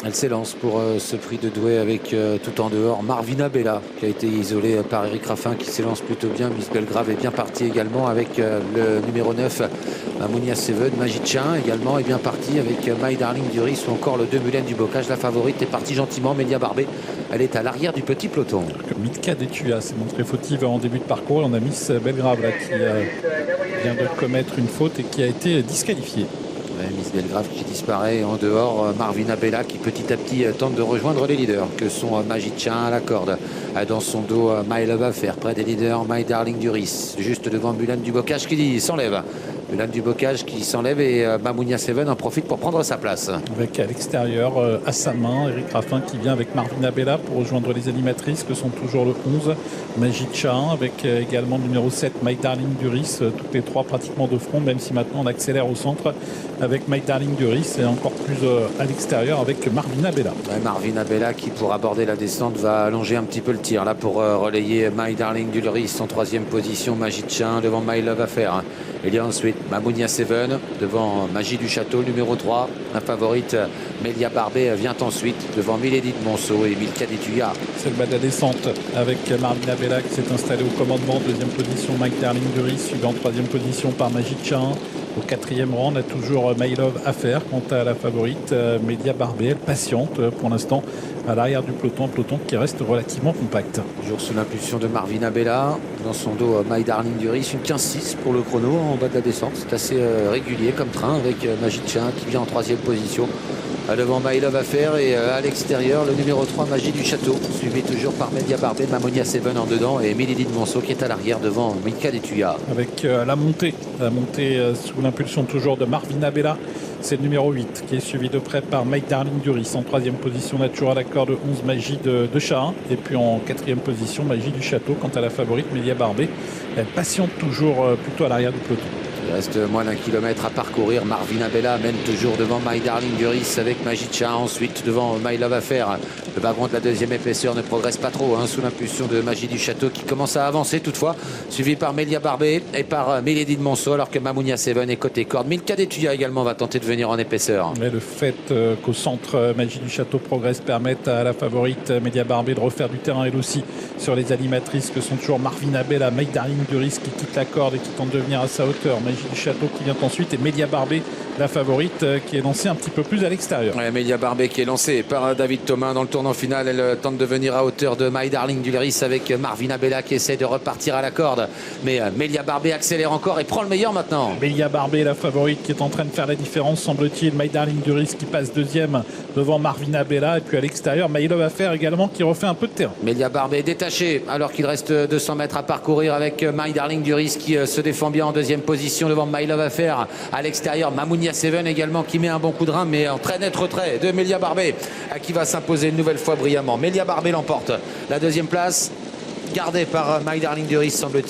Elle s'élance pour ce prix de Douai avec tout en dehors Marvina Bella qui a été isolée par Eric Raffin qui s'élance plutôt bien. Miss Belgrave est bien partie également avec le numéro 9 Mamounia Seven. Magicien également est bien parti avec My Darling Duris ou encore le 2 Mulen du Bocage. La favorite est partie gentiment. Mélia Barbé, elle est à l'arrière du petit peloton. Mitka Detua s'est montrée fautive en début de parcours. On a Miss Belgrave là, qui vient de commettre une faute et qui a été disqualifiée. Ouais, Miss Belgrave qui disparaît en dehors. Marvina Bella qui petit à petit tente de rejoindre les leaders que sont Magicien à la corde. Dans son dos, My Love Affair près des leaders. My Darling Duris juste devant Mulan du Bocage qui s'enlève. Mulan du Bocage qui s'enlève et Mamounia Seven en profite pour prendre sa place. Avec à l'extérieur, à sa main, Eric Raffin qui vient avec Marvina Bella pour rejoindre les animatrices que sont toujours le 11, Magicien, avec également le numéro 7, My Darling Duris, toutes les trois pratiquement de front, même si maintenant on accélère au centre avec My Darling Duris et encore plus à l'extérieur avec Marvina Bella. Ouais, Marvina Bella qui pour aborder la descente va allonger un petit peu le tir là pour relayer My Darling Duris en troisième position. Magicien devant My Love Affair. Il y a ensuite Mamounia Seven devant Magie du Château, numéro 3. La favorite Mélia Barbé vient ensuite devant Milady de Monceau et Milka Detuya. C'est le bas de la descente avec Marvina Bella qui s'est installée au commandement. Deuxième position, Mike Darling Duris, suivi en troisième position par Magicien. Au quatrième rang, on a toujours My Love Affair. Quant à la favorite, Mélia Barbé, elle patiente pour l'instant à l'arrière du peloton, peloton qui reste relativement compact. Toujours sous l'impulsion de Marvina Bella. Dans son dos, My Darling Duris, une 15-6 pour le chrono en bas de la descente. C'est assez régulier comme train avec Magicien qui vient en troisième position. Devant My Love Affair et à l'extérieur le numéro 3 Magie du Château suivi toujours par Mélia Barbé, Mamounia Seven en dedans et Milady de Monceau qui est à l'arrière devant Milka Detuya. Avec la montée sous l'impulsion toujours de Marvina Bella, c'est le numéro 8 qui est suivi de près par My Darling Duris. En troisième position, Nature à l'accord de 11 Magie de Chahin et puis en quatrième position Magie du Château. Quant à la favorite Mélia Barbé, elle patiente toujours plutôt à l'arrière du peloton. Il reste moins d'un kilomètre à parcourir. Marvina Bella mène toujours devant My Darling Duris avec Magicien. Ensuite devant My Love Affair. Le wagon de la deuxième épaisseur ne progresse pas trop sous l'impulsion de Magie du Château qui commence à avancer toutefois. Suivi par Mélia Barbé et par Milady de Monceau alors que Mamounia Seven est côté corde. Milka Detuya également va tenter de venir en épaisseur. Mais le fait qu'au centre Magie du Château progresse permette à la favorite Mélia Barbé de refaire du terrain elle aussi sur les animatrices que sont toujours Marvina Bella, My Darling Duris qui quitte la corde et qui tente de venir à sa hauteur. Magie du Château qui vient ensuite et Mélia Barbé, la favorite qui est lancée un petit peu plus à l'extérieur. Ouais, Mélia Barbé qui est lancée par David Thomas dans le tournant final. Elle tente de venir à hauteur de My Darling Duris avec Marvina Bella qui essaie de repartir à la corde. Mais Mélia Barbé accélère encore et prend le meilleur maintenant. Mélia Barbé, la favorite qui est en train de faire la différence, semble-t-il. My Darling Duris qui passe deuxième devant Marvina Bella. Et puis à l'extérieur, My Love Affair également qui refait un peu de terrain. Mélia Barbé est détaché alors qu'il reste 200 mètres à parcourir avec My Darling Duris qui se défend bien en deuxième position devant My Love Affair. À l'extérieur, Mamounia Seven également qui met un bon coup de rein mais en très net retrait de Mélia Barbé qui va s'imposer une nouvelle fois brillamment. Mélia Barbé l'emporte. La deuxième place gardée par My Darling Duris semble-t-il.